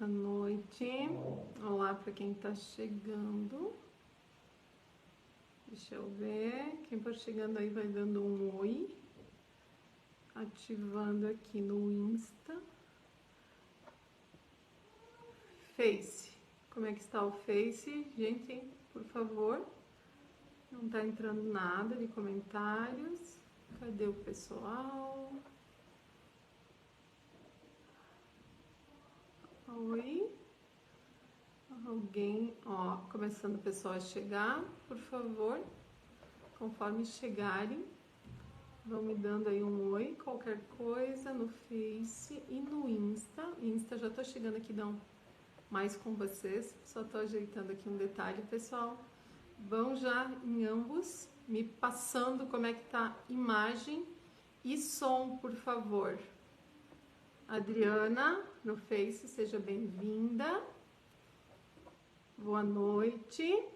noite. Olá para quem está chegando. Deixa eu ver. Quem for chegando aí vai dando um oi. Ativando aqui no Insta. Face. Como é que está o Face? Gente, por favor. Não está entrando nada de comentários. Cadê o pessoal? Oi. Alguém, ó, começando o pessoal a chegar, por favor. Conforme chegarem, vão me dando aí um oi, qualquer coisa no Face e no Insta. Insta, já tô chegando aqui, não, mais com vocês. Só tô ajeitando aqui um detalhe, pessoal. Vão já em ambos me passando como é que tá imagem e som, por favor. Adriana, no Face, seja bem-vinda. Boa noite.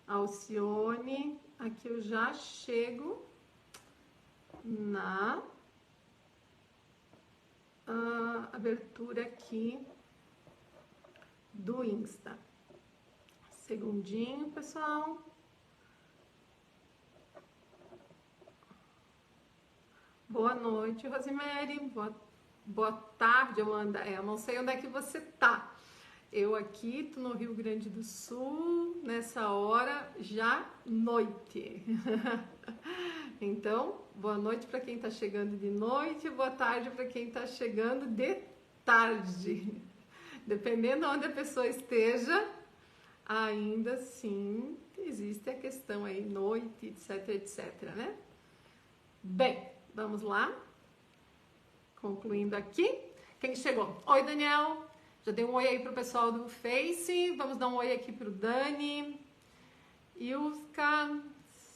Alcione, aqui eu já chego na abertura aqui do Insta. Segundinho, pessoal. Boa noite, Rosemary. Boa tarde, Amanda. Eu não sei onde é que você tá. Eu aqui, tô no Rio Grande do Sul, nessa hora já noite. Então, boa noite para quem tá chegando de noite, boa tarde para quem tá chegando de tarde. Dependendo de onde a pessoa esteja, ainda assim existe a questão aí, noite, etc, etc, né? Bem, vamos lá. Concluindo aqui. Quem chegou? Oi, Daniel. Já dei um oi aí pro pessoal do Face. Vamos dar um oi aqui pro Dani. Ilska.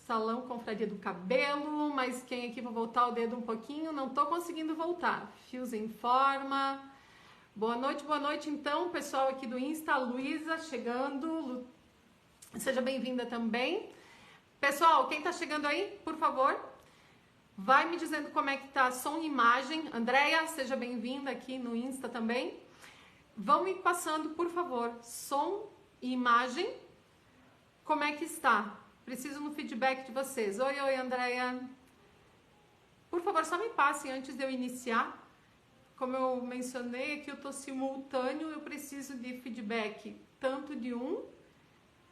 Salão Confraria do Cabelo. Mas quem aqui, vou voltar o dedo um pouquinho. Não tô conseguindo voltar. Fios em forma. Boa noite então, pessoal aqui do Insta. A Luísa chegando. Seja bem-vinda também. Pessoal, quem tá chegando aí, por favor, vai me dizendo como é que tá som e imagem. Andréia, seja bem-vinda aqui no Insta também. Vão me passando, por favor, som e imagem. Como é que está? Preciso no feedback de vocês. Oi, Andréia. Por favor, só me passem antes de eu iniciar. Como eu mencionei aqui, eu tô simultâneo, eu preciso de feedback tanto de um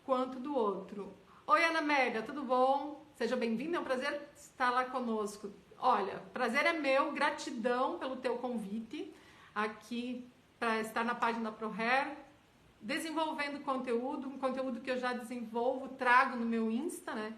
quanto do outro. Oi, Ana Amélia, tudo bom? Seja bem-vinda, é um prazer estar lá conosco. Olha, prazer é meu, gratidão pelo teu convite aqui para estar na página da ProHair, desenvolvendo conteúdo, um conteúdo que eu já desenvolvo, trago no meu Insta, né?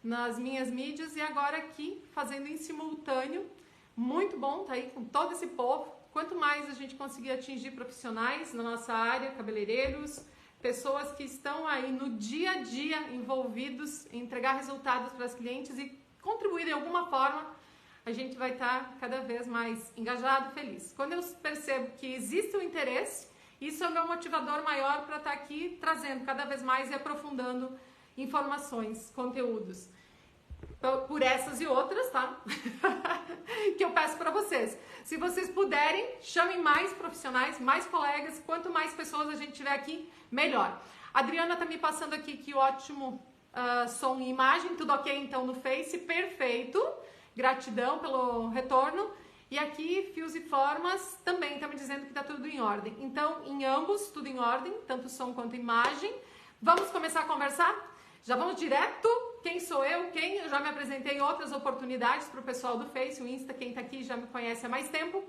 Nas minhas mídias e agora aqui fazendo em simultâneo. Muito bom tá aí com todo esse povo. Quanto mais a gente conseguir atingir profissionais na nossa área, cabeleireiros, pessoas que estão aí no dia a dia envolvidos em entregar resultados para as clientes e contribuir de alguma forma, a gente vai estar cada vez mais engajado, feliz. Quando eu percebo que existe um interesse, isso é o meu motivador maior para estar aqui trazendo cada vez mais e aprofundando informações, conteúdos. Por essas e outras, tá? Que eu peço para vocês. Se vocês puderem, chamem mais profissionais, mais colegas. Quanto mais pessoas a gente tiver aqui, melhor. A Adriana tá me passando aqui que ótimo som e imagem. Tudo ok então no Face? Perfeito. Gratidão pelo retorno. E aqui, fios e formas, também tá me dizendo que tá tudo em ordem. Então, em ambos, tudo em ordem, tanto som quanto imagem. Vamos começar a conversar? Já vamos direto? Quem sou eu? Quem? Eu já me apresentei em outras oportunidades para o pessoal do Face, o Insta, quem tá aqui já me conhece há mais tempo.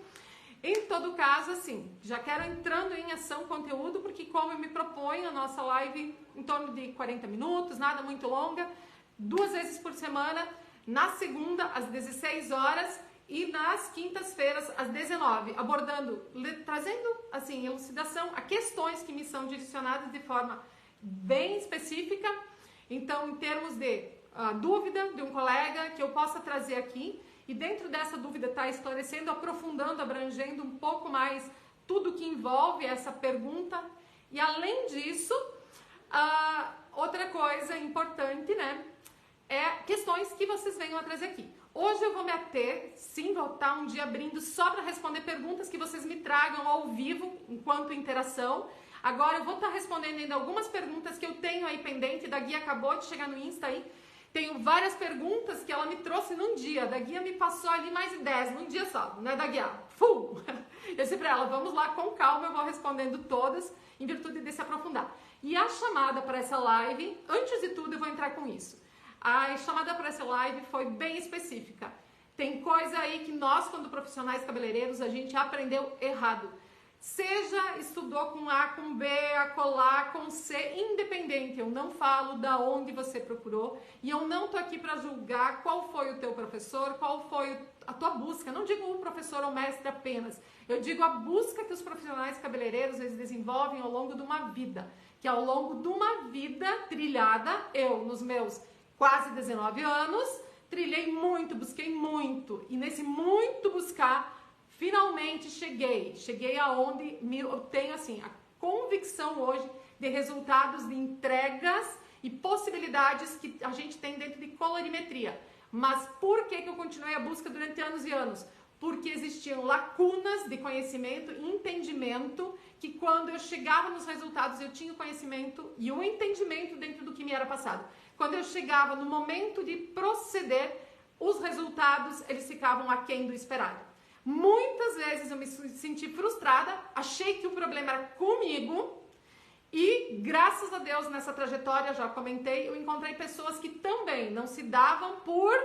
Em todo caso, assim, já quero entrando em ação conteúdo, porque como eu me proponho a nossa live em torno de 40 minutos, nada muito longa, 2 vezes por semana, na segunda às 16 horas e nas quintas-feiras às 19, abordando, trazendo assim elucidação a questões que me são direcionadas de forma bem específica. Então, em termos de dúvida de um colega que eu possa trazer aqui e dentro dessa dúvida tá esclarecendo, aprofundando, abrangendo um pouco mais tudo que envolve essa pergunta. E além disso, outra coisa importante, né? É questões que vocês venham a trazer aqui. Hoje eu vou me ater, sim, vou estar um dia abrindo só para responder perguntas que vocês me tragam ao vivo, enquanto interação. Agora eu vou estar respondendo ainda algumas perguntas que eu tenho aí pendente, da Guia acabou de chegar no Insta aí. Tenho várias perguntas que ela me trouxe num dia, da Guia me passou ali mais de 10, num dia só, né, da Guia? Full! Eu disse pra ela, vamos lá com calma, eu vou respondendo todas, em virtude desse aprofundar. E a chamada para essa live, antes de tudo eu vou entrar com isso. A chamada para essa live foi bem específica. Tem coisa aí que nós, quando profissionais cabeleireiros, a gente aprendeu errado. Seja estudou com A, com B, acolá, com C, independente. Eu não falo da onde você procurou e eu não tô aqui para julgar qual foi o teu professor, qual foi a tua busca. Não digo o professor ou mestre apenas. Eu digo a busca que os profissionais cabeleireiros eles desenvolvem ao longo de uma vida. Que ao longo de uma vida trilhada, eu, nos meus quase 19 anos, trilhei muito, busquei muito. E nesse muito buscar, finalmente cheguei aonde eu tenho assim a convicção hoje de resultados de entregas e possibilidades que a gente tem dentro de colorimetria. Mas por que eu continuei a busca durante anos e anos? Porque existiam lacunas de conhecimento e entendimento que quando eu chegava nos resultados eu tinha o conhecimento e o entendimento dentro do que me era passado. Quando eu chegava no momento de proceder, os resultados eles ficavam aquém do esperado. Muitas vezes eu me senti frustrada, achei que o problema era comigo e graças a Deus nessa trajetória, já comentei, eu encontrei pessoas que também não se davam por,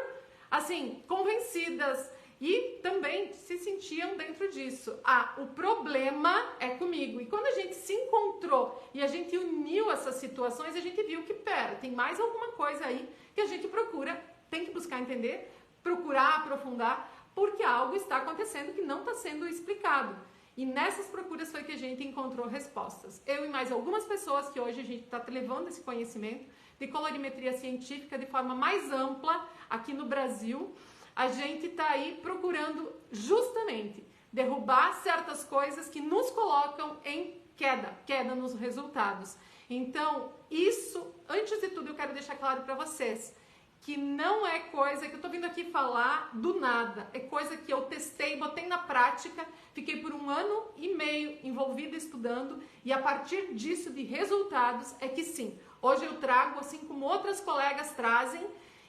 assim, convencidas e também se sentiam dentro disso. Ah, o problema é comigo. E quando a gente se encontrou e a gente uniu essas situações, a gente viu que, pera, tem mais alguma coisa aí que a gente procura, tem que buscar entender, procurar aprofundar, porque algo está acontecendo que não está sendo explicado. E nessas procuras foi que a gente encontrou respostas. Eu e mais algumas pessoas que hoje a gente está levando esse conhecimento de colorimetria científica de forma mais ampla aqui no Brasil. A gente está aí procurando justamente derrubar certas coisas que nos colocam em queda nos resultados. Então, isso, antes de tudo, eu quero deixar claro para vocês que não é coisa que eu tô vindo aqui falar do nada, é coisa que eu testei, botei na prática, fiquei por 1 ano e meio envolvida estudando e a partir disso de resultados é que sim, hoje eu trago assim como outras colegas trazem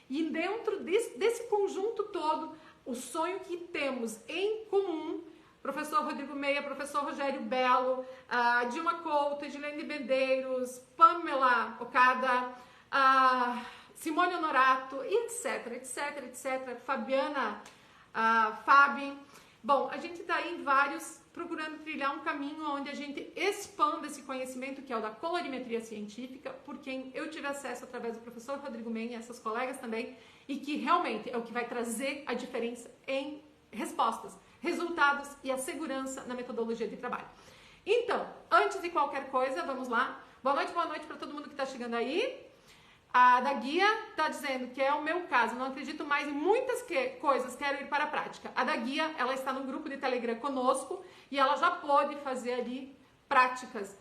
e dentro desse conjunto todo, o sonho que temos em comum, professor Rodrigo Meia, professor Rogério Belo, Dilma Couto, Edilene Medeiros, Pamela Okada, Simone Honorato, etc, Fabiana, Fabi. Bom, a gente está aí em vários, procurando trilhar um caminho onde a gente expanda esse conhecimento que é o da colorimetria científica, por quem eu tive acesso através do professor Rodrigo Menha e essas colegas também, e que realmente é o que vai trazer a diferença em respostas, resultados e a segurança na metodologia de trabalho. Então, antes de qualquer coisa, vamos lá. Boa noite para todo mundo que está chegando aí. A da Guia está dizendo que é o meu caso, não acredito mais em muitas coisas, quero ir para a prática. A da Guia, ela está no grupo de Telegram conosco e ela já pode fazer ali práticas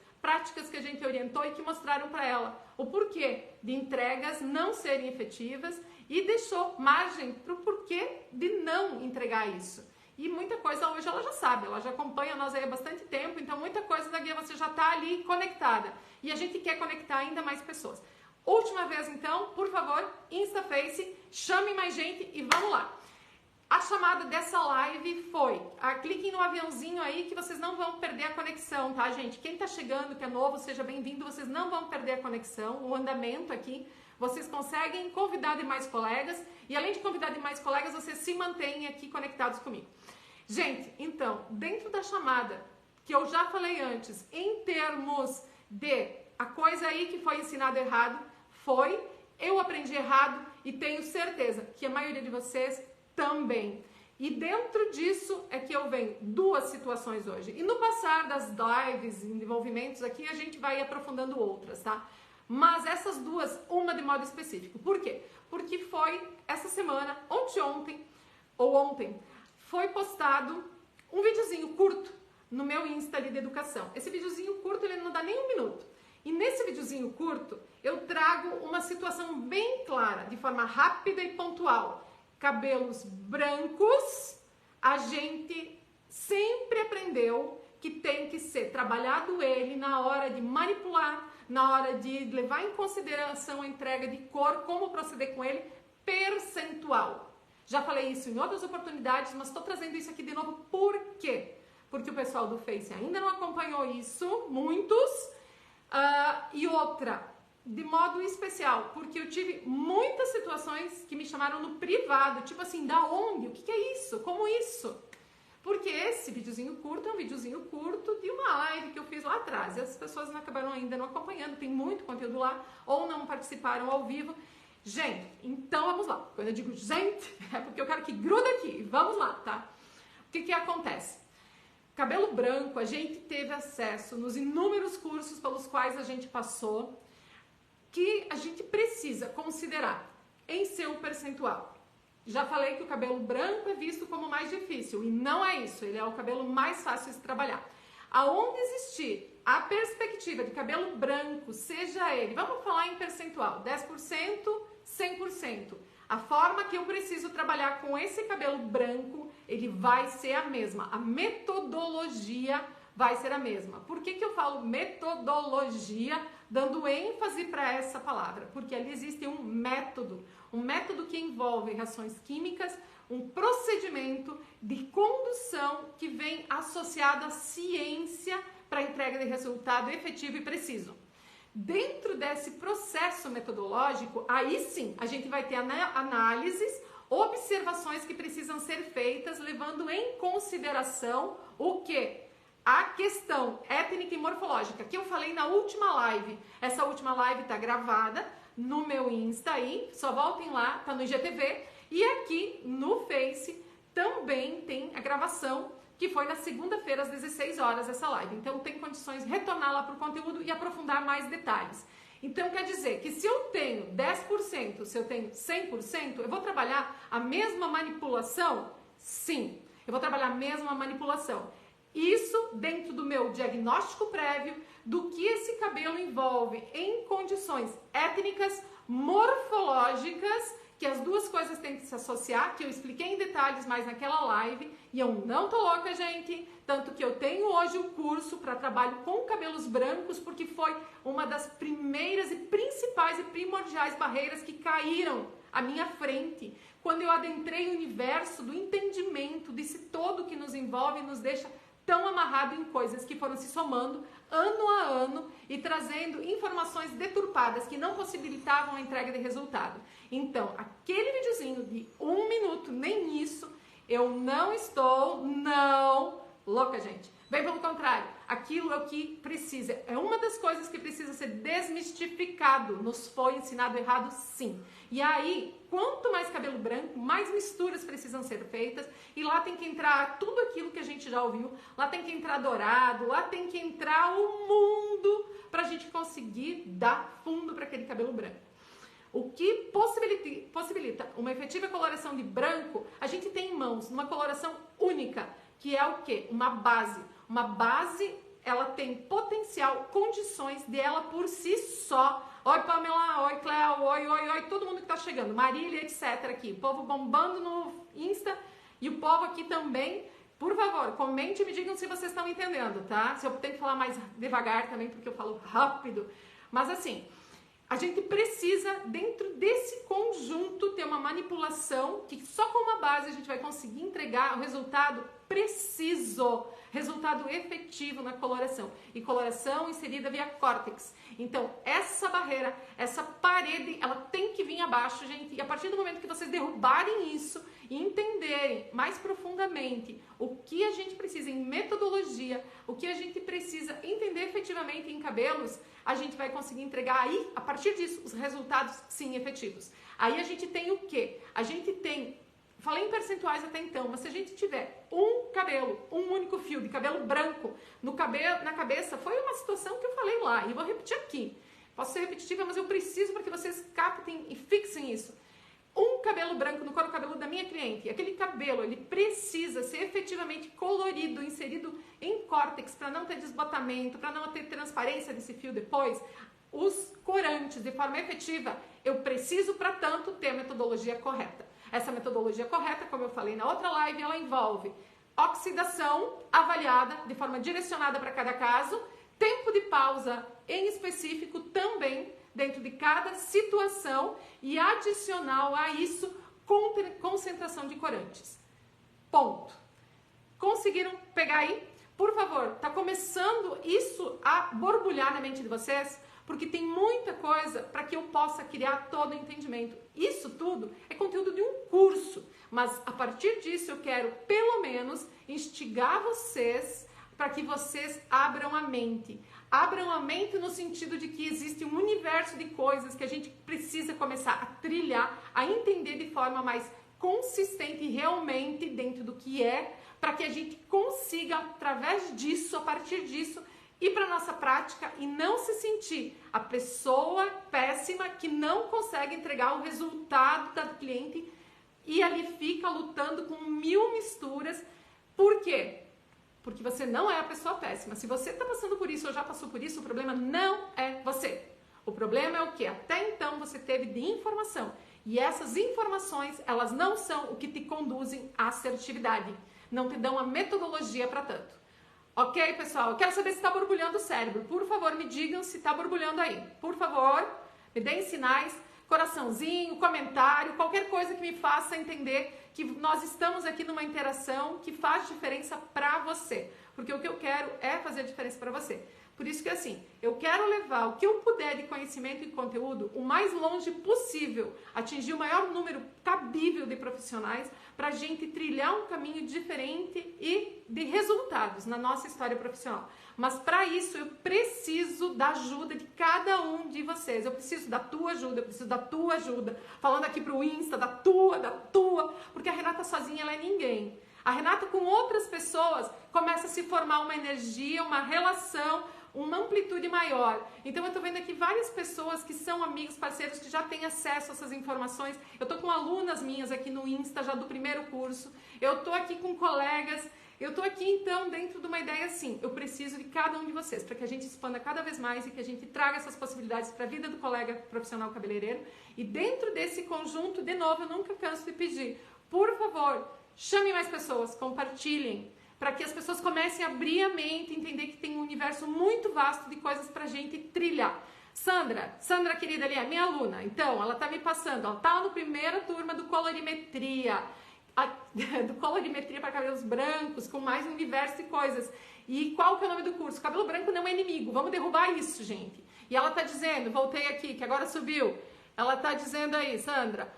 que a gente orientou e que mostraram para ela o porquê de entregas não serem efetivas e deixou margem para o porquê de não entregar isso. E muita coisa hoje ela já sabe, ela já acompanha nós aí há bastante tempo, então muita coisa da Guia você já está ali conectada. E a gente quer conectar ainda mais pessoas. Última vez então, por favor, Insta Face, chame mais gente e vamos lá. A chamada dessa live foi, cliquem no aviãozinho aí que vocês não vão perder a conexão, tá gente? Quem tá chegando, que é novo, seja bem-vindo, vocês não vão perder a conexão, o andamento aqui. Vocês conseguem convidar demais colegas e além de convidar demais colegas, vocês se mantêm aqui conectados comigo. Gente, então, dentro da chamada, que eu já falei antes, em termos de a coisa aí que foi ensinado errado, eu aprendi errado e tenho certeza que a maioria de vocês também. E dentro disso é que eu venho 2 situações hoje. E no passar das lives e envolvimentos aqui, a gente vai aprofundando outras, tá? Mas essas 2, uma de modo específico. Por quê? Porque foi essa semana, ontem, foi postado um videozinho curto no meu Insta ali de educação. Esse videozinho curto, ele não dá nem 1 minuto. E nesse videozinho curto, eu trago uma situação bem clara, de forma rápida e pontual. cabelos brancos, a gente sempre aprendeu que tem que ser trabalhado ele na hora de manipular, na hora de levar em consideração a entrega de cor, como proceder com ele, percentual. Já falei isso em outras oportunidades, mas estou trazendo isso aqui de novo. Por quê? Porque o pessoal do Face ainda não acompanhou isso, muitos. E outra, de modo especial, porque eu tive muitas situações que me chamaram no privado, tipo assim, da onde? O que é isso? Como isso? Porque esse videozinho curto é um videozinho curto de uma live que eu fiz lá atrás. E as pessoas não acabaram ainda não acompanhando, tem muito conteúdo lá, ou não participaram ao vivo. Gente, então vamos lá. Quando eu digo gente, é porque eu quero que gruda aqui. Vamos lá, tá? O que acontece? Cabelo branco, a gente teve acesso nos inúmeros cursos pelos quais a gente passou, que a gente precisa considerar em seu percentual. Já falei que o cabelo branco é visto como mais difícil, e não é isso, ele é o cabelo mais fácil de trabalhar. Aonde existir a perspectiva de cabelo branco, seja ele, vamos falar em percentual, 10%, 100%. A forma que eu preciso trabalhar com esse cabelo branco, ele vai ser a mesma. A metodologia vai ser a mesma. Por que eu falo metodologia, dando ênfase para essa palavra? Porque ali existe um método que envolve reações químicas, um procedimento de condução que vem associado à ciência para a entrega de resultado efetivo e preciso. Dentro desse processo metodológico, aí sim, a gente vai ter análises, observações que precisam ser feitas, levando em consideração o quê? A questão étnica e morfológica, que eu falei na última live. Essa última live está gravada no meu Insta aí, só voltem lá, tá no IGTV. E aqui no Face também tem a gravação, que foi na segunda-feira às 16 horas essa live. Então tem condições de retornar lá para o conteúdo e aprofundar mais detalhes. Então quer dizer que se eu tenho 10%, se eu tenho 100%, eu vou trabalhar a mesma manipulação? Sim, eu vou trabalhar a mesma manipulação. Isso dentro do meu diagnóstico prévio do que esse cabelo envolve em condições étnicas, morfológicas, que as duas coisas têm que se associar, que eu expliquei em detalhes mais naquela live, e eu não tô louca, gente, tanto que eu tenho hoje o curso para trabalho com cabelos brancos, porque foi uma das primeiras e principais e primordiais barreiras que caíram à minha frente, quando eu adentrei o universo do entendimento desse todo que nos envolve e nos deixa tão amarrado em coisas que foram se somando ano a ano e trazendo informações deturpadas que não possibilitavam a entrega de resultado. Então, aquele videozinho de 1 minuto, nem isso, eu não estou, louca, gente. Bem pelo contrário, aquilo é o que precisa, é uma das coisas que precisa ser desmistificado. Nos foi ensinado errado, sim. E aí, quanto mais cabelo branco, mais misturas precisam ser feitas, e lá tem que entrar tudo aquilo que a gente já ouviu, lá tem que entrar dourado, lá tem que entrar o mundo para a gente conseguir dar fundo para aquele cabelo branco. O que possibilita uma efetiva coloração de branco, a gente tem em mãos uma coloração única, que é o quê? Uma base. Uma base, ela tem potencial, condições de ela por si só. Oi, Pamela, oi, Cléo, oi, todo mundo que tá chegando, Marília, etc. aqui, o povo bombando no Insta e o povo aqui também. Por favor, comente e me digam se vocês estão entendendo, tá? Se eu tenho que falar mais devagar também, porque eu falo rápido. Mas assim, a gente precisa, dentro desse conjunto, ter uma manipulação que só com uma base a gente vai conseguir entregar o resultado preciso, resultado efetivo na coloração. E coloração inserida via córtex. Então, essa barreira, essa parede, ela tem que vir abaixo, gente. E a partir do momento que vocês derrubarem isso e entenderem mais profundamente o que a gente precisa em metodologia, o que a gente precisa entender efetivamente em cabelos, a gente vai conseguir entregar aí, a partir disso, os resultados, sim, efetivos. Aí a gente tem o quê? A gente tem, falei em percentuais até então, mas se a gente tiver um cabelo, um único fio de cabelo branco no cabelo, na cabeça, foi uma situação que eu falei lá, e vou repetir aqui. Posso ser repetitiva, mas eu preciso para que vocês captem e fixem isso. Um cabelo branco no couro cabeludo da minha cliente, aquele cabelo, ele precisa ser efetivamente colorido, inserido em córtex, para não ter desbotamento, para não ter transparência desse fio depois. Os corantes, de forma efetiva, eu preciso, para tanto, ter a metodologia correta. Essa metodologia correta, como eu falei na outra live, ela envolve oxidação avaliada de forma direcionada para cada caso, tempo de pausa em específico também dentro de cada situação e adicional a isso, concentração de corantes. Ponto. Conseguiram pegar aí? Por favor, tá começando isso a borbulhar na mente de vocês? Porque tem muita coisa para que eu possa criar todo o entendimento. Isso tudo é conteúdo de um curso, mas a partir disso eu quero pelo menos instigar vocês para que vocês abram a mente. Abram a mente no sentido de que existe um universo de coisas que a gente precisa começar a trilhar, a entender de forma mais consistente realmente dentro do que é, para que a gente consiga, através disso, a partir disso, ir para nossa prática e não se sentir a pessoa péssima que não consegue entregar o resultado da cliente e ali fica lutando com 1000 misturas. Por quê? Porque você não é a pessoa péssima. Se você está passando por isso ou já passou por isso, o problema não é você. O problema é o que até então você teve de informação. E essas informações, elas não são o que te conduzem à assertividade. Não te dão a metodologia para tanto. Ok, pessoal? Eu quero saber se está borbulhando o cérebro. Por favor, me digam se está borbulhando aí. Por favor, me deem sinais, coraçãozinho, comentário, qualquer coisa que me faça entender que nós estamos aqui numa interação que faz diferença para você. Porque o que eu quero é fazer diferença para você. Por isso que assim, eu quero levar o que eu puder de conhecimento e conteúdo o mais longe possível, atingir o maior número cabível de profissionais para a gente trilhar um caminho diferente e de resultados na nossa história profissional. Mas para isso eu preciso da ajuda de cada um de vocês. Eu preciso da tua ajuda, eu preciso da tua ajuda. Falando aqui pro Insta, da tua, porque a Renata sozinha ela é ninguém. A Renata com outras pessoas começa a se formar uma energia, uma relação, uma amplitude maior. Então eu tô vendo aqui várias pessoas que são amigos, parceiros, que já têm acesso a essas informações. Eu tô com alunas minhas aqui no Insta, já do primeiro curso. Eu tô aqui com colegas. Eu tô aqui então dentro de uma ideia assim, eu preciso de cada um de vocês para que a gente expanda cada vez mais e que a gente traga essas possibilidades para a vida do colega profissional cabeleireiro. E dentro desse conjunto, de novo, eu nunca canso de pedir, por favor, chamem mais pessoas, compartilhem, para que as pessoas comecem a abrir a mente, entender que tem um universo muito vasto de coisas para a gente trilhar. Sandra querida ali, é minha aluna, então, ela tá me passando, ela tá no primeira turma do colorimetria, do colorimetria para cabelos brancos, com mais um universo de coisas. E qual que é o nome do curso? Cabelo branco não é inimigo, vamos derrubar isso, gente. E ela tá dizendo, voltei aqui, que agora subiu, ela tá dizendo aí, Sandra,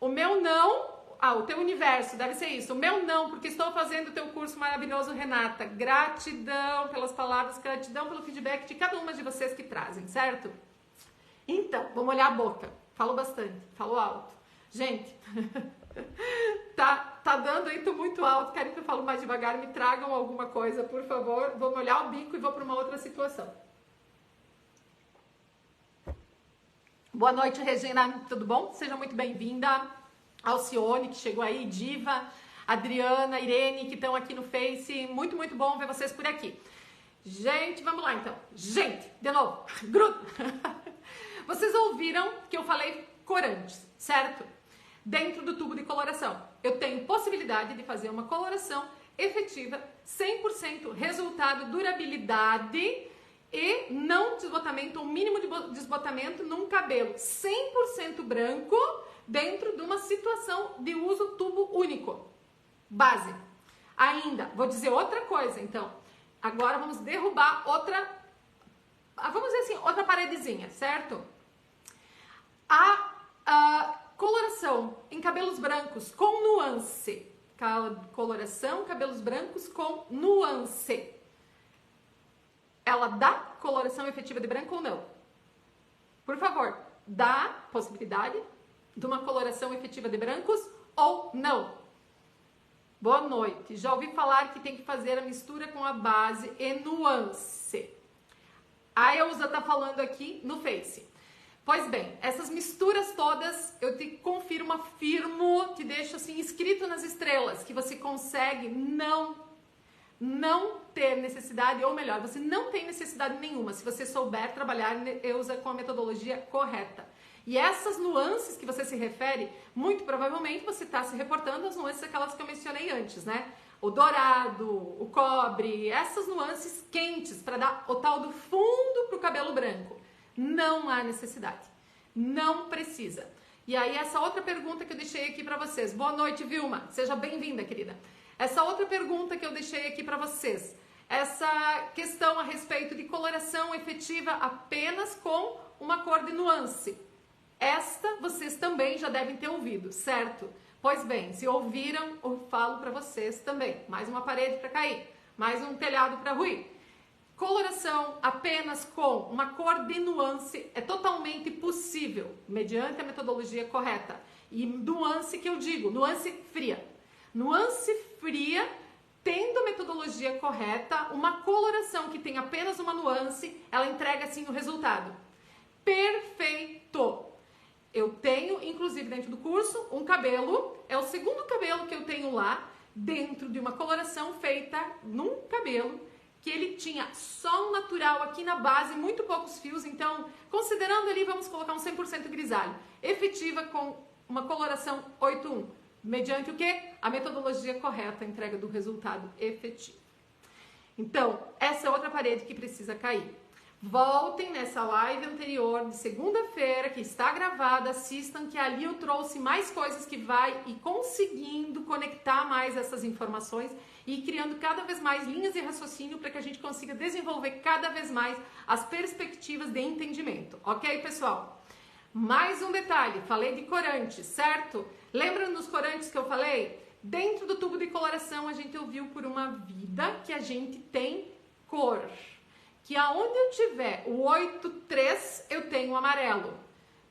o meu não, o teu universo, deve ser isso, o meu não, porque estou fazendo o teu curso maravilhoso, Renata. Gratidão pelas palavras, gratidão pelo feedback de cada uma de vocês que trazem, certo? Então, vamos olhar a boca, falou bastante, falou alto. Gente, tá dando aí, tô muito alto, querem que eu falo mais devagar, me tragam alguma coisa, por favor. Vou molhar o bico e vou para uma outra situação. Boa noite, Regina, tudo bom? Seja muito bem-vinda. Alcione, que chegou aí, Diva, Adriana, Irene, que estão aqui no Face. Muito, muito bom ver vocês por aqui. Gente, vamos lá então. Gente, de novo, gruda. Vocês ouviram que eu falei corantes, certo? Dentro do tubo de coloração. Eu tenho possibilidade de fazer uma coloração efetiva, 100% resultado, durabilidade e não desbotamento, um mínimo de desbotamento num cabelo 100% branco dentro de uma situação de uso tubo único. Base. Ainda, vou dizer outra coisa, então. Agora vamos derrubar outra, vamos dizer assim, outra paredezinha, certo? A coloração em cabelos brancos com nuance. Coloração, cabelos brancos com nuance. Ela dá coloração efetiva de branco ou não? Por favor, dá possibilidade de uma coloração efetiva de brancos ou não? Boa noite. Já ouvi falar que tem que fazer a mistura com a base e nuance. A Elza tá falando aqui no Face. Pois bem, essas misturas todas eu te confirmo, afirmo, te deixo assim escrito nas estrelas que você consegue não ter necessidade, ou melhor, você não tem necessidade nenhuma se você souber trabalhar, Elza, com a metodologia correta. E essas nuances que você se refere, muito provavelmente você está se reportando às nuances aquelas que eu mencionei antes, né? O dourado, o cobre, essas nuances quentes para dar o tal do fundo para o cabelo branco. Não há necessidade. Não precisa. E aí essa outra pergunta que eu deixei aqui para vocês. Boa noite, Vilma. Seja bem-vinda, querida. Essa outra pergunta que eu deixei aqui para vocês. Essa questão a respeito de coloração efetiva apenas com uma cor de nuance. Esta vocês também já devem ter ouvido, certo? Pois bem, se ouviram, eu falo para vocês também. Mais uma parede para cair, mais um telhado para ruir. Coloração apenas com uma cor de nuance é totalmente possível, mediante a metodologia correta. E nuance que eu digo, nuance fria. Nuance fria, tendo a metodologia correta, uma coloração que tem apenas uma nuance, ela entrega assim o resultado. Perfeito! Eu tenho, inclusive dentro do curso, um cabelo, é o segundo cabelo que eu tenho lá, dentro de uma coloração feita num cabelo, que ele tinha só um natural aqui na base, muito poucos fios, então, considerando ali, vamos colocar um 100% grisalho, efetiva com uma coloração 8-1, mediante o quê? A metodologia correta, a entrega do resultado efetivo. Então, essa é outra parede que precisa cair. Voltem nessa live anterior de segunda-feira, que está gravada, assistam, que ali eu trouxe mais coisas que vai e conseguindo conectar mais essas informações e criando cada vez mais linhas de raciocínio para que a gente consiga desenvolver cada vez mais as perspectivas de entendimento. Ok, pessoal? Mais um detalhe, falei de corantes, certo? Lembram dos corantes que eu falei? Dentro do tubo de coloração a gente ouviu por uma vida que a gente tem cor. Que aonde eu tiver o 8-3, eu tenho o amarelo.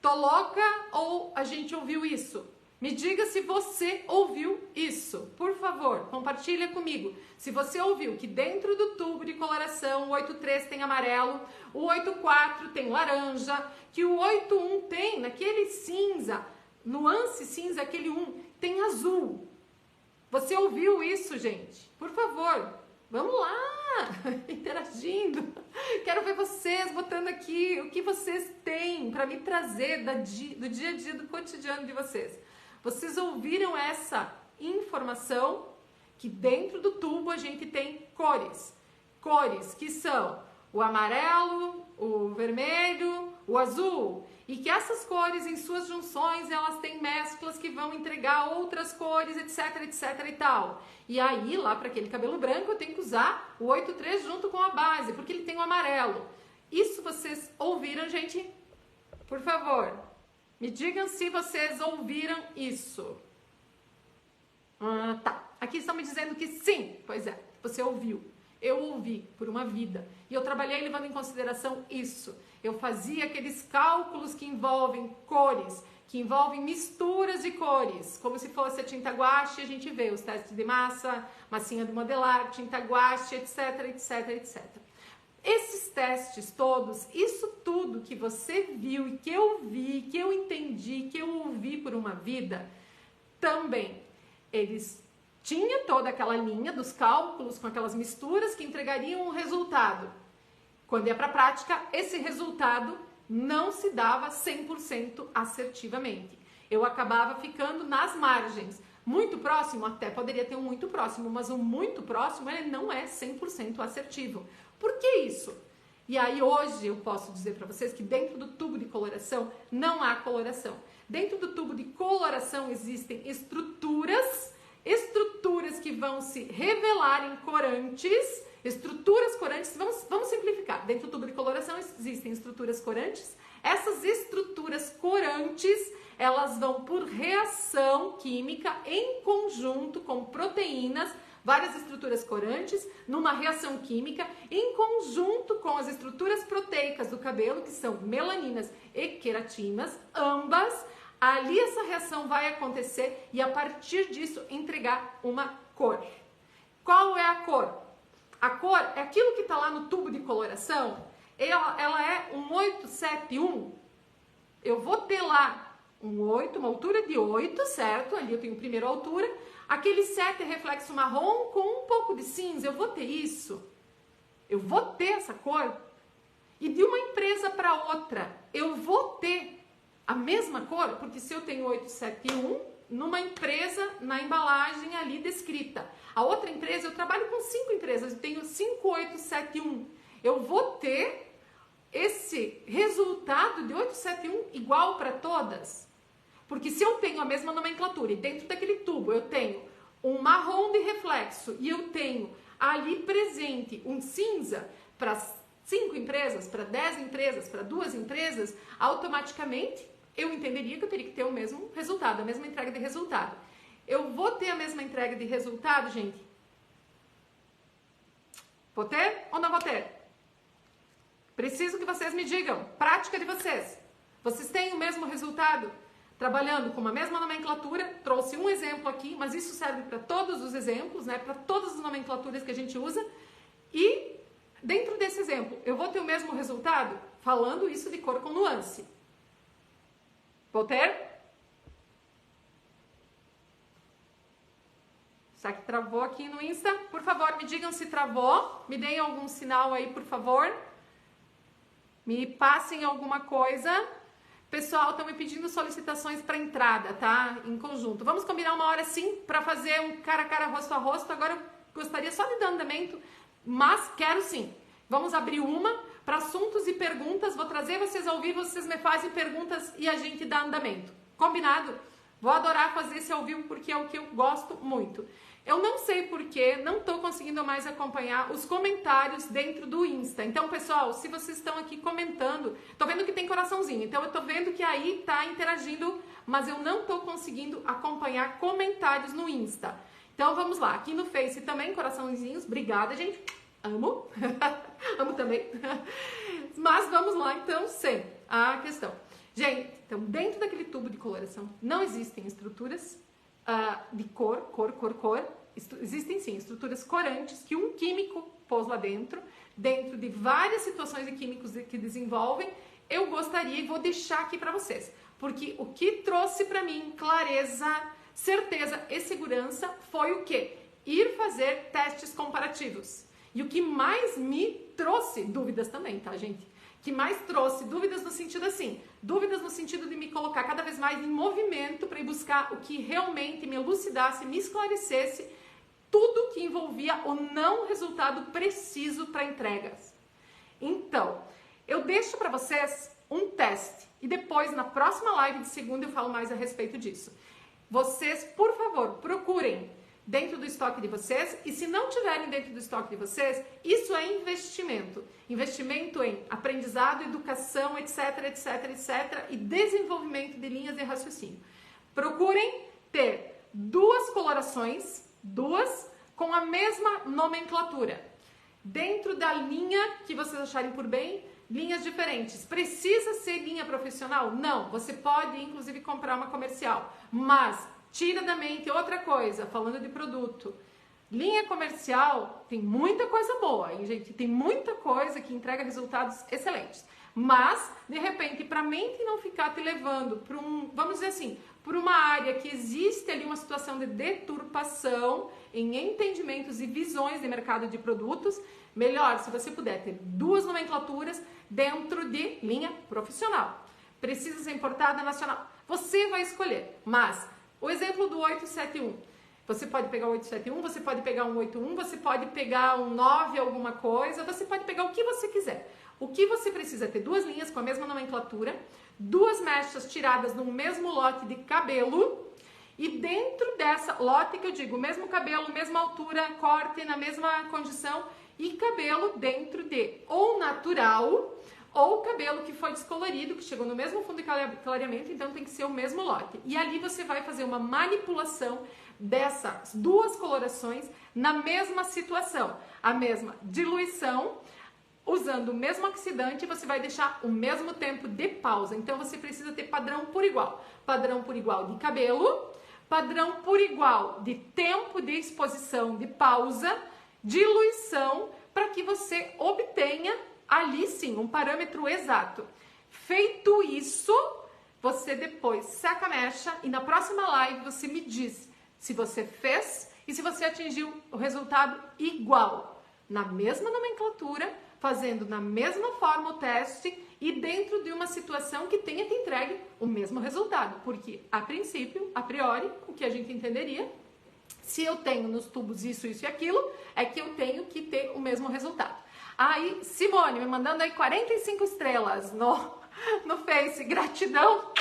Tô louca ou a gente ouviu isso? Me diga se você ouviu isso. Por favor, compartilha comigo. Se você ouviu que dentro do tubo de coloração o 8-3 tem amarelo, o 8-4 tem laranja, que o 8-1 tem naquele cinza, nuance cinza, aquele 1, tem azul. Você ouviu isso, gente? Por favor, vamos lá! Interagindo. Quero ver vocês botando aqui o que vocês têm para me trazer do dia a dia, do cotidiano de vocês. Vocês ouviram essa informação que dentro do tubo a gente tem cores. Cores que são o amarelo, o vermelho, o azul. E que essas cores em suas junções, elas têm mesclas que vão entregar outras cores, etc, etc e tal. E aí, lá para aquele cabelo branco, eu tenho que usar o 8-3 junto com a base, porque ele tem o amarelo. Isso vocês ouviram, gente? Por favor, me digam se vocês ouviram isso. Tá. Aqui estão me dizendo que sim. Pois é, você ouviu. Eu ouvi por uma vida. E eu trabalhei levando em consideração isso. Eu fazia aqueles cálculos que envolvem cores, que envolvem misturas de cores, como se fosse a tinta guache, a gente vê os testes de massa, massinha de modelar, tinta guache, etc, etc, etc. Esses testes todos, isso tudo que você viu e que eu vi, que eu entendi, que eu ouvi por uma vida, também eles tinham toda aquela linha dos cálculos com aquelas misturas que entregariam um resultado. Quando ia para a prática, esse resultado não se dava 100% assertivamente. Eu acabava ficando nas margens. Muito próximo, até poderia ter um muito próximo, mas o muito próximo ele não é 100% assertivo. Por que isso? E aí hoje eu posso dizer para vocês que dentro do tubo de coloração não há coloração. Dentro do tubo de coloração existem estruturas que vão se revelar em corantes, estruturas corantes, vamos simplificar. Dentro do tubo de coloração existem estruturas corantes. Essas estruturas corantes, elas vão por reação química em conjunto com proteínas, várias estruturas corantes, numa reação química, em conjunto com as estruturas proteicas do cabelo, que são melaninas e queratinas, ambas. Ali essa reação vai acontecer e a partir disso entregar uma cor. Qual é a cor? A cor é aquilo que está lá no tubo de coloração, ela é um 871. Eu vou ter lá um 8, uma altura de 8, certo? Ali eu tenho primeiro a altura. Aquele 7 é reflexo marrom com um pouco de cinza. Eu vou ter isso. Eu vou ter essa cor. E de uma empresa para outra, eu vou ter mesma cor, porque se eu tenho 871, numa empresa, na embalagem ali descrita. A outra empresa, eu trabalho com 5 empresas, eu tenho 5871. Eu vou ter esse resultado de 871 igual para todas? Porque se eu tenho a mesma nomenclatura e dentro daquele tubo eu tenho um marrom de reflexo e eu tenho ali presente um cinza para 5 empresas, para 10 empresas, para 2 empresas, automaticamente eu entenderia que eu teria que ter o mesmo resultado, a mesma entrega de resultado. Eu vou ter a mesma entrega de resultado, gente? Vou ter ou não vou ter? Preciso que vocês me digam. Prática de vocês. Vocês têm o mesmo resultado? Trabalhando com a mesma nomenclatura, trouxe um exemplo aqui, mas isso serve para todos os exemplos, né? Para todas as nomenclaturas que a gente usa. E dentro desse exemplo, eu vou ter o mesmo resultado? Falando isso de cor com nuance. Vou ter? Será que travou aqui no Insta? Por favor, me digam se travou. Me deem algum sinal aí, por favor. Me passem alguma coisa. Pessoal, estão me pedindo solicitações para entrada, tá? Em conjunto. Vamos combinar uma hora sim para fazer um cara a cara, rosto a rosto. Agora eu gostaria só de dar andamento, mas quero sim. Vamos abrir uma para assuntos e perguntas. Vou trazer vocês ao vivo, vocês me fazem perguntas e a gente dá andamento. Combinado? Vou adorar fazer esse ao vivo porque é o que eu gosto muito. Eu não sei porquê, não estou conseguindo mais acompanhar os comentários dentro do Insta. Então, pessoal, se vocês estão aqui comentando, estou vendo que tem coraçãozinho, então eu estou vendo que aí está interagindo, mas eu não estou conseguindo acompanhar comentários no Insta. Então, vamos lá. Aqui no Face também, coraçãozinhos. Obrigada, gente. Amo. Amo também. Mas vamos lá, então, sem a questão. Gente, então, dentro daquele tubo de coloração, não existem estruturas de cor. Existem sim estruturas corantes que um químico pôs lá dentro de várias situações de químicos que desenvolvem. Eu gostaria e vou deixar aqui para vocês, porque o que trouxe para mim clareza, certeza e segurança foi o quê? Ir fazer testes comparativos. E o que mais me trouxe dúvidas também, tá, gente? Que mais trouxe dúvidas no sentido assim, dúvidas no sentido de me colocar cada vez mais em movimento para ir buscar o que realmente me elucidasse, me esclarecesse tudo que envolvia o não resultado preciso para entregas. Então, eu deixo para vocês um teste e depois na próxima live de segunda eu falo mais a respeito disso. Vocês, por favor, procurem dentro do estoque de vocês, e se não tiverem dentro do estoque de vocês, isso é investimento. Investimento em aprendizado, educação, etc, etc, etc, e desenvolvimento de linhas de raciocínio. Procurem ter 2 colorações, 2 com a mesma nomenclatura. Dentro da linha que vocês acharem por bem, linhas diferentes. Precisa ser linha profissional? Não, você pode inclusive comprar uma comercial, mas tira da mente outra coisa, falando de produto. Linha comercial tem muita coisa boa, hein, gente? Tem muita coisa que entrega resultados excelentes. Mas, de repente, para a mente não ficar te levando para vamos dizer assim, por uma área que existe ali uma situação de deturpação em entendimentos e visões de mercado de produtos, melhor se você puder ter 2 nomenclaturas dentro de linha profissional. Precisa ser importada nacional? Você vai escolher, mas o exemplo do 871, você pode pegar o 871, você pode pegar um 81, você pode pegar um 9 alguma coisa, você pode pegar o que você quiser. O que você precisa é ter 2 linhas com a mesma nomenclatura, 2 mechas tiradas no mesmo lote de cabelo e dentro dessa lote que eu digo, mesmo cabelo, mesma altura, corte na mesma condição e cabelo dentro de ou natural ou cabelo que foi descolorido, que chegou no mesmo fundo de clareamento, então tem que ser o mesmo lote. E ali você vai fazer uma manipulação dessas 2 colorações na mesma situação. A mesma diluição, usando o mesmo oxidante, você vai deixar o mesmo tempo de pausa. Então você precisa ter padrão por igual. Padrão por igual de cabelo, padrão por igual de tempo de exposição, de pausa, diluição, para que você obtenha ali sim, um parâmetro exato. Feito isso, você depois seca a mecha e na próxima live você me diz se você fez e se você atingiu o resultado igual, na mesma nomenclatura, fazendo na mesma forma o teste e dentro de uma situação que tenha que entregue o mesmo resultado, porque a princípio, a priori, o que a gente entenderia, se eu tenho nos tubos isso, isso e aquilo, é que eu tenho que ter o mesmo resultado. Aí, Simone, me mandando aí 45 estrelas no Face, gratidão,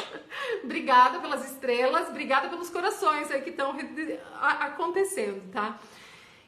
obrigada pelas estrelas, obrigada pelos corações aí que estão acontecendo, tá?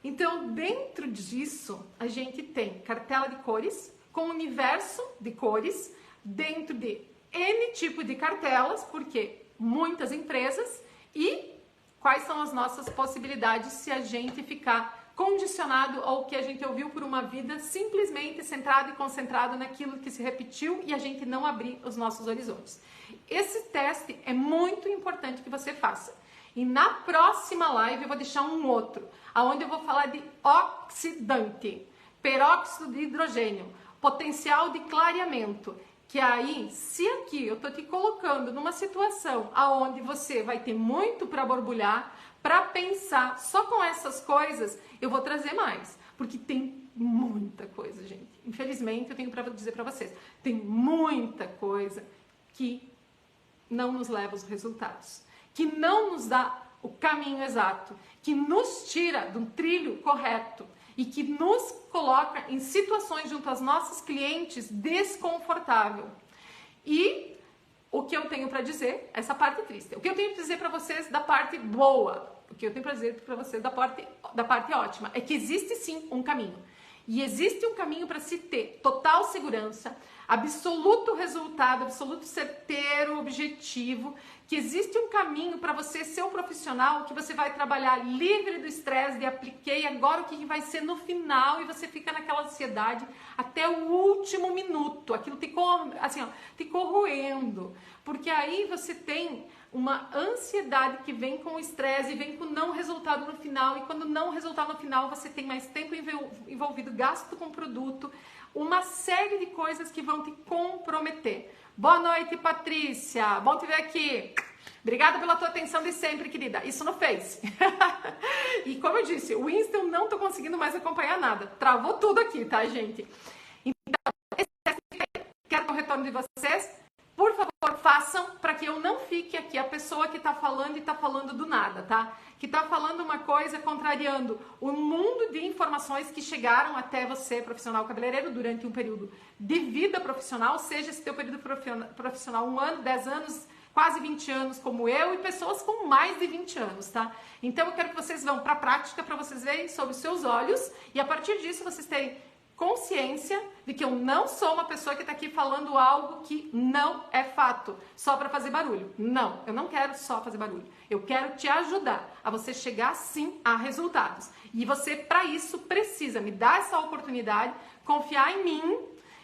Então, dentro disso, a gente tem cartela de cores, com universo de cores, dentro de N tipo de cartelas, porque muitas empresas, e quais são as nossas possibilidades se a gente ficar condicionado ao que a gente ouviu por uma vida simplesmente centrado e concentrado naquilo que se repetiu e a gente não abrir os nossos horizontes. Esse teste é muito importante que você faça. E na próxima live eu vou deixar um outro, onde eu vou falar de oxidante, peróxido de hidrogênio, potencial de clareamento. Que aí, se aqui eu tô te colocando numa situação aonde você vai ter muito para borbulhar, para pensar só com essas coisas, eu vou trazer mais, porque tem muita coisa, gente. Infelizmente, eu tenho para dizer para vocês, tem muita coisa que não nos leva aos resultados, que não nos dá o caminho exato, que nos tira do trilho correto e que nos coloca em situações junto aos nossos clientes desconfortável. E o que eu tenho para dizer, essa parte triste. O que eu tenho para dizer para vocês da parte boa, o que eu tenho para dizer para vocês da parte ótima, é que existe sim um caminho. E existe um caminho para se ter total segurança, absoluto resultado, absoluto certeiro, objetivo, que existe um caminho para você ser um profissional que você vai trabalhar livre do estresse de apliquei, agora o que vai ser no final, e você fica naquela ansiedade até o último minuto, aquilo te corroendo, porque aí você tem uma ansiedade que vem com o estresse e vem com o não resultado no final, e quando não resultado no final você tem mais tempo envolvido, gasto com produto, uma série de coisas que vão te comprometer. Boa noite, Patrícia, bom te ver aqui. Obrigada pela tua atenção de sempre, querida. Isso no Face. E como eu disse, o Insta eu não tô conseguindo mais acompanhar nada, travou tudo aqui, tá, gente? Então, quero o retorno de vocês. Por favor, façam para que eu não fique aqui a pessoa que está falando e está falando do nada, tá? Que está falando uma coisa contrariando o mundo de informações que chegaram até você, profissional cabeleireiro, durante um período de vida profissional, seja esse teu período profissional 1 ano, 10 anos, quase 20 anos como eu, e pessoas com mais de 20 anos, tá? Então eu quero que vocês vão para a prática, para vocês verem sob os seus olhos, e a partir disso vocês terem consciência de que eu não sou uma pessoa que está aqui falando algo que não é fato, só para fazer barulho. Não, eu não quero só fazer barulho. Eu quero te ajudar a você chegar sim a resultados. E você, para isso, precisa me dar essa oportunidade, confiar em mim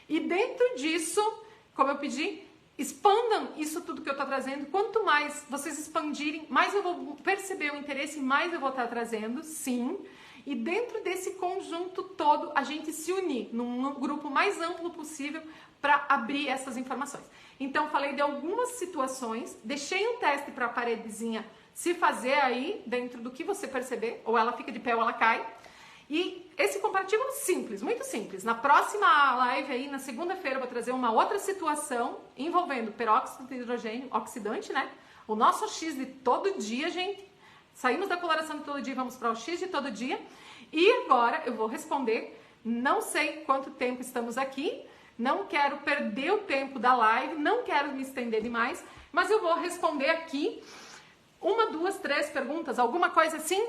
e dentro disso, como eu pedi, expandam isso tudo que eu estou trazendo. Quanto mais vocês expandirem, mais eu vou perceber o interesse, mais eu vou estar trazendo, sim. E dentro desse conjunto todo, a gente se unir num grupo mais amplo possível para abrir essas informações. Então, falei de algumas situações, deixei um teste para a paredezinha se fazer aí, dentro do que você perceber, ou ela fica de pé ou ela cai. E esse comparativo é simples, muito simples. Na próxima live aí, na segunda-feira, eu vou trazer uma outra situação envolvendo peróxido de hidrogênio, oxidante, né? O nosso X de todo dia, gente. Saímos da coloração de todo dia e vamos para o X de todo dia. E agora eu vou responder, não sei quanto tempo estamos aqui, não quero perder o tempo da live, não quero me estender demais, mas eu vou responder aqui 1, 2, 3 perguntas, alguma coisa assim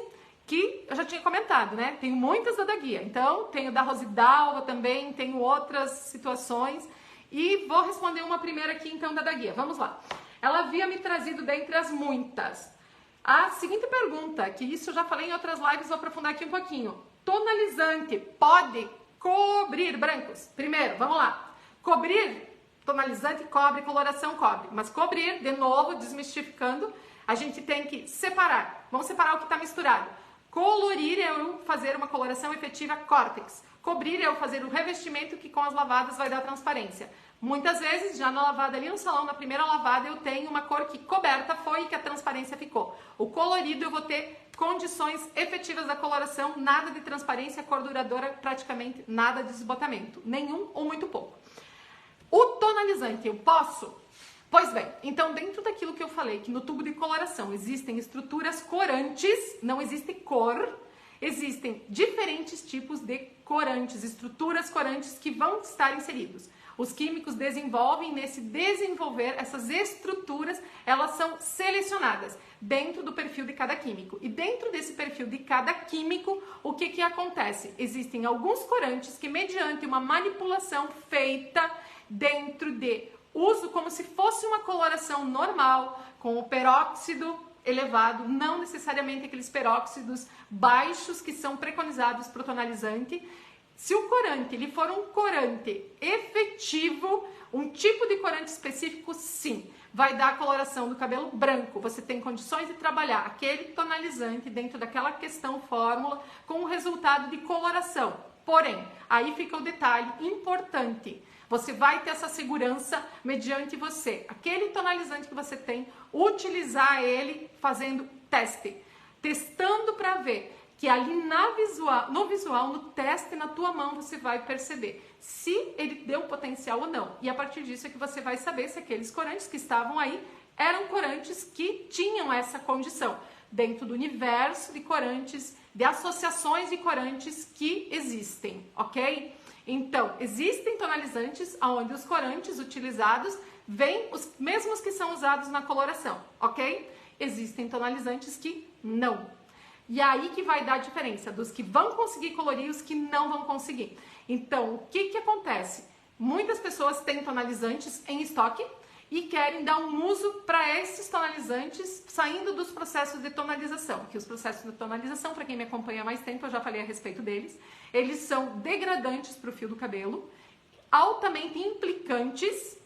que eu já tinha comentado, né? Tenho muitas da Guia, então tenho da Rosidalva também, tenho outras situações e vou responder uma primeira aqui então da Guia. Vamos lá. Ela havia me trazido dentre as muitas a seguinte pergunta, que isso eu já falei em outras lives, vou aprofundar aqui um pouquinho. Tonalizante pode cobrir brancos? Primeiro, vamos lá. Cobrir, tonalizante cobre, coloração cobre. Mas cobrir, de novo, desmistificando, a gente tem que separar. Vamos separar o que está misturado. Colorir é eu fazer uma coloração efetiva córtex. Cobrir é eu fazer o revestimento que com as lavadas vai dar transparência. Muitas vezes, já na lavada ali no salão, na primeira lavada, eu tenho uma cor que coberta foi e que a transparência ficou. O colorido eu vou ter condições efetivas da coloração, nada de transparência, cor duradoura, praticamente nada de desbotamento. Nenhum ou muito pouco. O tonalizante, eu posso? Pois bem, então dentro daquilo que eu falei, que no tubo de coloração existem estruturas corantes, não existe cor, existem diferentes tipos de corantes, estruturas corantes que vão estar inseridos. Os químicos desenvolvem, nesse desenvolver, essas estruturas, elas são selecionadas dentro do perfil de cada químico. E dentro desse perfil de cada químico, o que acontece? Existem alguns corantes que, mediante uma manipulação feita dentro de uso como se fosse uma coloração normal, com o peróxido elevado, não necessariamente aqueles peróxidos baixos que são preconizados para o tonalizante. Se o corante ele for um corante efetivo, um tipo de corante específico, sim, vai dar a coloração do cabelo branco. Você tem condições de trabalhar aquele tonalizante dentro daquela questão fórmula com o resultado de coloração. Porém, aí fica o detalhe importante. Você vai ter essa segurança mediante você, aquele tonalizante que você tem, utilizar ele fazendo teste, testando para ver que ali no visual, no teste, na tua mão, você vai perceber se ele deu potencial ou não. E a partir disso é que você vai saber se aqueles corantes que estavam aí eram corantes que tinham essa condição dentro do universo de corantes, de associações de corantes que existem, ok? Então, existem tonalizantes onde os corantes utilizados vêm os mesmos que são usados na coloração, ok? Existem tonalizantes que não. E aí que vai dar a diferença dos que vão conseguir colorir e os que não vão conseguir. Então, o que acontece? Muitas pessoas têm tonalizantes em estoque e querem dar um uso para esses tonalizantes saindo dos processos de tonalização. Que os processos de tonalização, para quem me acompanha há mais tempo, eu já falei a respeito deles, eles são degradantes para o fio do cabelo, altamente implicantes,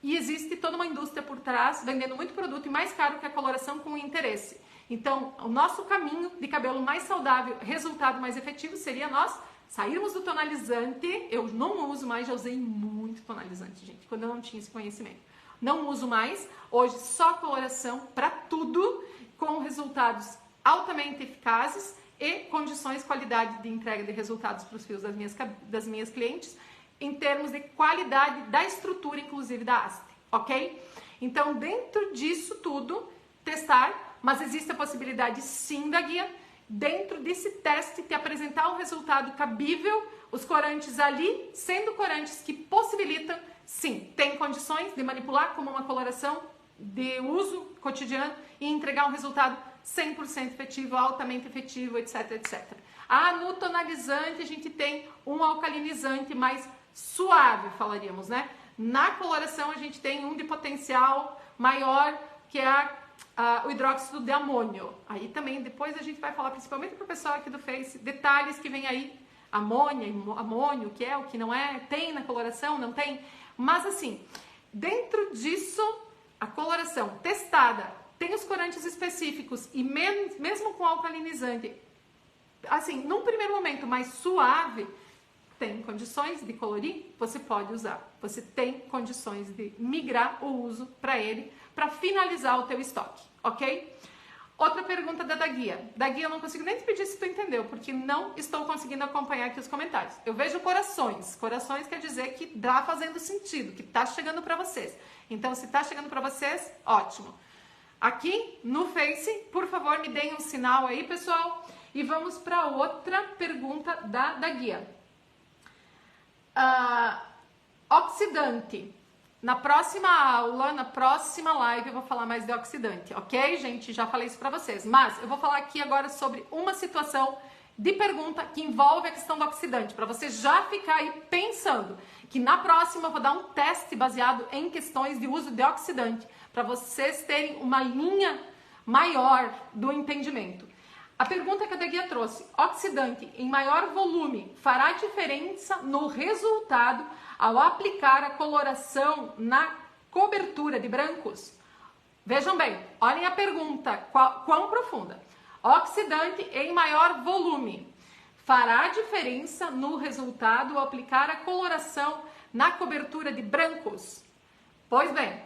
e existe toda uma indústria por trás, vendendo muito produto e mais caro que a coloração com interesse. Então, o nosso caminho de cabelo mais saudável, resultado mais efetivo, seria nós sairmos do tonalizante. Eu não uso mais, já usei muito tonalizante, gente, quando eu não tinha esse conhecimento. Não uso mais, hoje só coloração para tudo, com resultados altamente eficazes e condições, qualidade de entrega de resultados para os fios das minhas clientes, em termos de qualidade da estrutura, inclusive da haste, ok? Então, dentro disso tudo, testar, mas existe a possibilidade sim da guia, dentro desse teste, te apresentar um resultado cabível, os corantes ali, sendo corantes que possibilitam, sim, tem condições de manipular como uma coloração de uso cotidiano e entregar um resultado 100% efetivo, altamente efetivo, etc, etc. Ah, no tonalizante a gente tem um alcalinizante mais suave, falaríamos, né? Na coloração a gente tem um de potencial maior, que é o hidróxido de amônio. Aí também depois a gente vai falar, principalmente para o pessoal aqui do Face, detalhes que vem aí, amônio, o que é, o que não é, tem na coloração, não tem. Mas assim, dentro disso, a coloração testada, tem os corantes específicos e mesmo com alcalinizante, assim, num primeiro momento mais suave, tem condições de colorir, você pode usar. Você tem condições de migrar o uso para ele, para finalizar o teu estoque, ok? Outra pergunta da Guia. Da Guia eu não consigo nem te pedir se tu entendeu, porque não estou conseguindo acompanhar aqui os comentários. Eu vejo corações. Corações quer dizer que tá fazendo sentido, que tá chegando para vocês. Então, se tá chegando para vocês, ótimo. Aqui no Face, por favor, me deem um sinal aí, pessoal. E vamos para outra pergunta da Guia. Oxidante. Na próxima aula, na próxima live, eu vou falar mais de oxidante, ok, gente? Já falei isso pra vocês. Mas eu vou falar aqui agora sobre uma situação de pergunta que envolve a questão do oxidante, para você já ficar aí pensando que na próxima eu vou dar um teste baseado em questões de uso de oxidante, para vocês terem uma linha maior do entendimento. A pergunta que a Guia trouxe: oxidante em maior volume fará diferença no resultado ao aplicar a coloração na cobertura de brancos? Vejam bem, olhem a pergunta, quão profunda. Oxidante em maior volume fará diferença no resultado ao aplicar a coloração na cobertura de brancos? Pois bem,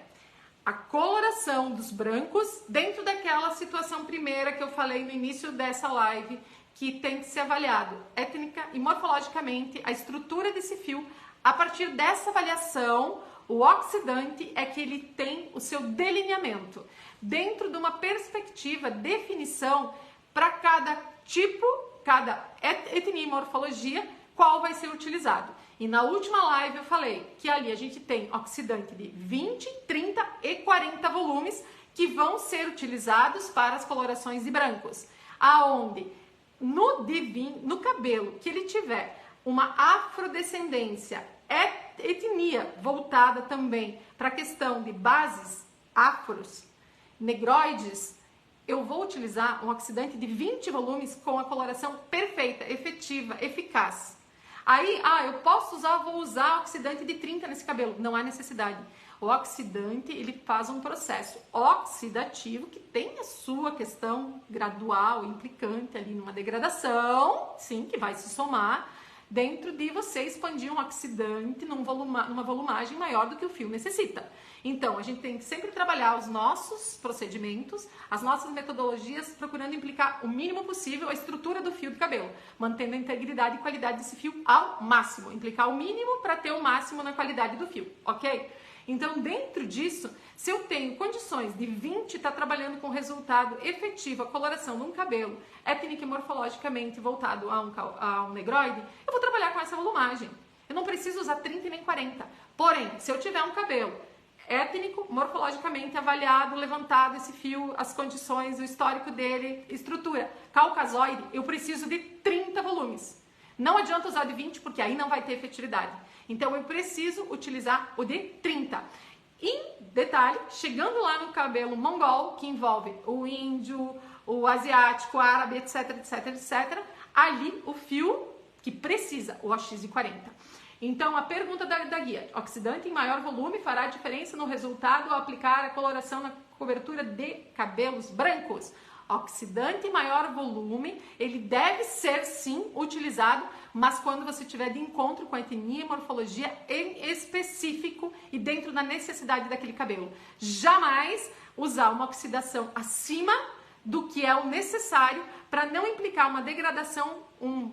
a coloração dos brancos, dentro daquela situação primeira que eu falei no início dessa live, que tem que ser avaliado étnica e morfologicamente a estrutura desse fio. A partir dessa avaliação, O oxidante é que ele tem o seu delineamento dentro de uma perspectiva, definição para cada tipo, cada etnia e morfologia, qual vai ser utilizado. E na última live eu falei que ali a gente tem oxidante de 20, 30 e 40 volumes que vão ser utilizados para as colorações de brancos. Aonde no cabelo que ele tiver uma afrodescendência, etnia voltada também para a questão de bases afros, negroides, eu vou utilizar um oxidante de 20 volumes com a coloração perfeita, efetiva, eficaz. Aí, vou usar oxidante de 30 nesse cabelo. Não há necessidade. O oxidante, ele faz um processo oxidativo que tem a sua questão gradual, implicante ali numa degradação, sim, que vai se somar dentro de você expandir um oxidante numa volumagem maior do que o fio necessita. Então, a gente tem que sempre trabalhar os nossos procedimentos, as nossas metodologias, procurando implicar o mínimo possível a estrutura do fio de cabelo, mantendo a integridade e qualidade desse fio ao máximo, implicar o mínimo para ter o máximo na qualidade do fio, ok? Então, dentro disso, se eu tenho condições de 20 estar trabalhando com resultado efetivo, a coloração de um cabelo, étnico e morfologicamente voltado a um negroide, eu vou trabalhar com essa volumagem. Eu não preciso usar 30 e nem 40. Porém, se eu tiver um cabelo étnico, morfologicamente avaliado, levantado esse fio, as condições, o histórico dele, estrutura, caucasoide, eu preciso de 30 volumes. Não adianta usar de 20 porque aí não vai ter efetividade. Então eu preciso utilizar o de 30. Em detalhe, chegando lá no cabelo mongol, que envolve o índio, o asiático, o árabe, etc, etc, etc, ali o fio que precisa, o AX de 40. Então a pergunta da guia, oxidante em maior volume fará diferença no resultado ao aplicar a coloração na cobertura de cabelos brancos? Oxidante em maior volume, ele deve ser sim utilizado, mas quando você tiver de encontro com a etnia e morfologia em específico e dentro da necessidade daquele cabelo. Jamais usar uma oxidação acima do que é o necessário para não implicar uma degradação, um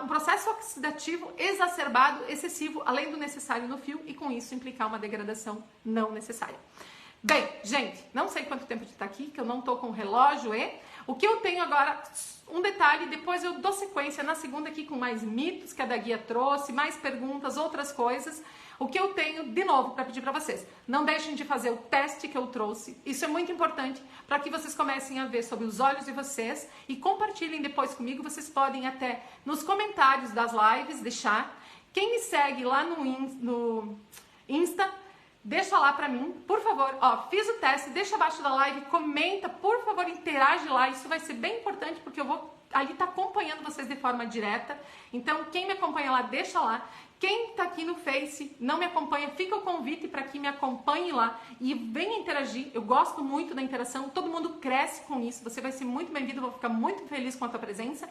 processo oxidativo exacerbado, excessivo, além do necessário no fio e com isso implicar uma degradação não necessária. Bem, gente, não sei quanto tempo de estar aqui, que eu não tô com o relógio o que eu tenho agora, um detalhe, depois eu dou sequência na segunda aqui com mais mitos que a da guia trouxe, mais perguntas, outras coisas. O que eu tenho, de novo, para pedir para vocês, não deixem de fazer o teste que eu trouxe, isso é muito importante para que vocês comecem a ver sob os olhos de vocês e compartilhem depois comigo, vocês podem até nos comentários das lives deixar. Quem me segue lá no Insta, deixa lá pra mim, por favor, fiz o teste, deixa abaixo da live, comenta, por favor, interage lá, isso vai ser bem importante porque eu vou ali estar acompanhando vocês de forma direta, então quem me acompanha lá, deixa lá, quem tá aqui no Face, não me acompanha, fica o convite para que me acompanhe lá e venha interagir, eu gosto muito da interação, todo mundo cresce com isso, você vai ser muito bem-vindo, eu vou ficar muito feliz com a tua presença.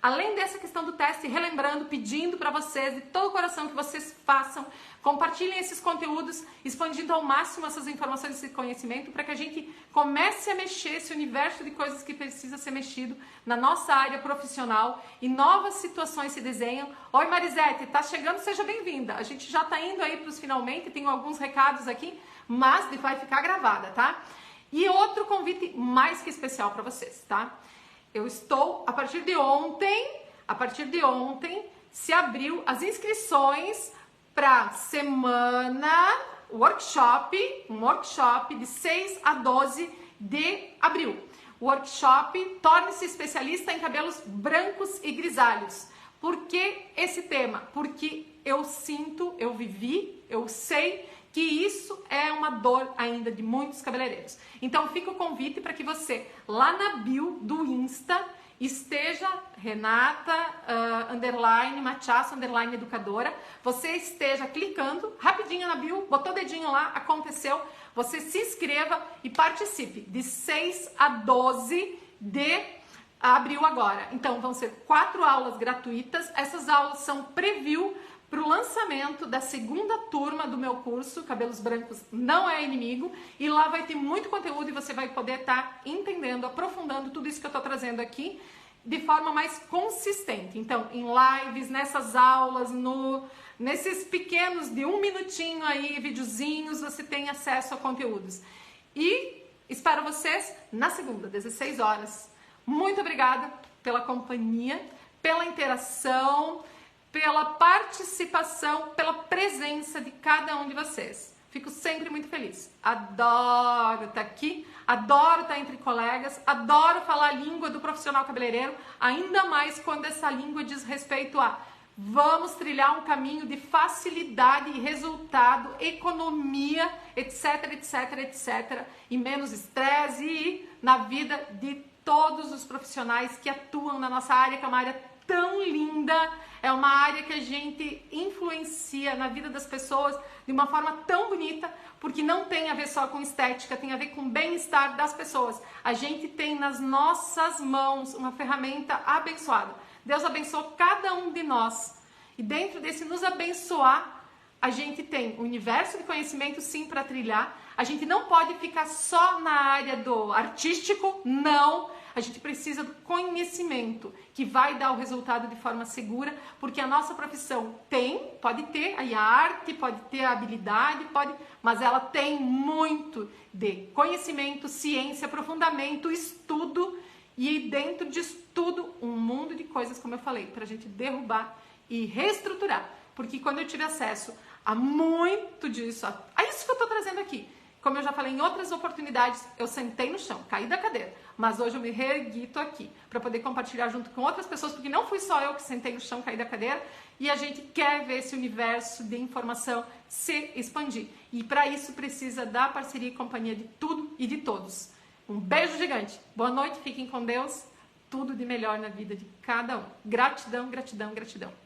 Além dessa questão do teste, relembrando, pedindo para vocês de todo o coração que vocês façam, compartilhem esses conteúdos, expandindo ao máximo essas informações, esse conhecimento, para que a gente comece a mexer esse universo de coisas que precisa ser mexido na nossa área profissional e novas situações se desenham. Oi Marisete, tá chegando, seja bem-vinda. A gente já tá indo aí para os finalmente, tenho alguns recados aqui, mas vai ficar gravada, tá? E outro convite mais que especial para vocês, tá? Eu estou, a partir de ontem, se abriu as inscrições para semana, um workshop de 6 a 12 de abril. O workshop Torne-se especialista em cabelos brancos e grisalhos. Por que esse tema? Porque eu sinto, eu vivi, eu sei que isso é uma dor ainda de muitos cabeleireiros. Então fica o convite para que você, lá na bio do Insta, esteja Renata, Machaço, educadora, você esteja clicando rapidinho na bio, botou o dedinho lá, aconteceu, você se inscreva e participe de 6 a 12 de abril agora. Então vão ser 4 aulas gratuitas, essas aulas são preview para o lançamento da segunda turma do meu curso, Cabelos Brancos Não é Inimigo, e lá vai ter muito conteúdo e você vai poder estar entendendo, aprofundando tudo isso que eu estou trazendo aqui de forma mais consistente. Então, em lives, nessas aulas, nesses pequenos de 1 minutinho aí, videozinhos, você tem acesso a conteúdos. E espero vocês na segunda, 16 horas. Muito obrigada pela companhia, pela interação, pela participação, pela presença de cada um de vocês. Fico sempre muito feliz. Adoro estar aqui, adoro estar entre colegas, adoro falar a língua do profissional cabeleireiro, ainda mais quando essa língua diz respeito a vamos trilhar um caminho de facilidade e resultado, economia, etc, etc, etc, e menos estresse e na vida de todos os profissionais que atuam na nossa área, que é uma área tão linda, é uma área que a gente influencia na vida das pessoas de uma forma tão bonita, porque não tem a ver só com estética, tem a ver com bem-estar das pessoas. A gente tem nas nossas mãos uma ferramenta abençoada. Deus abençoou cada um de nós. E dentro desse nos abençoar, a gente tem o universo de conhecimento sim para trilhar. A gente não pode ficar só na área do artístico, não. A gente precisa do conhecimento que vai dar o resultado de forma segura, porque a nossa profissão pode ter aí a arte, pode ter a habilidade, mas ela tem muito de conhecimento, ciência, aprofundamento, estudo e dentro disso tudo um mundo de coisas, como eu falei, para a gente derrubar e reestruturar. Porque quando eu tive acesso a muito disso, a isso que eu estou trazendo aqui, como eu já falei em outras oportunidades, eu sentei no chão, caí da cadeira, mas hoje eu me reergui, tô aqui para poder compartilhar junto com outras pessoas, porque não fui só eu que sentei no chão, caí da cadeira, e a gente quer ver esse universo de informação se expandir. E para isso precisa da parceria e companhia de tudo e de todos. Um beijo gigante, boa noite, fiquem com Deus, tudo de melhor na vida de cada um. Gratidão, gratidão, gratidão.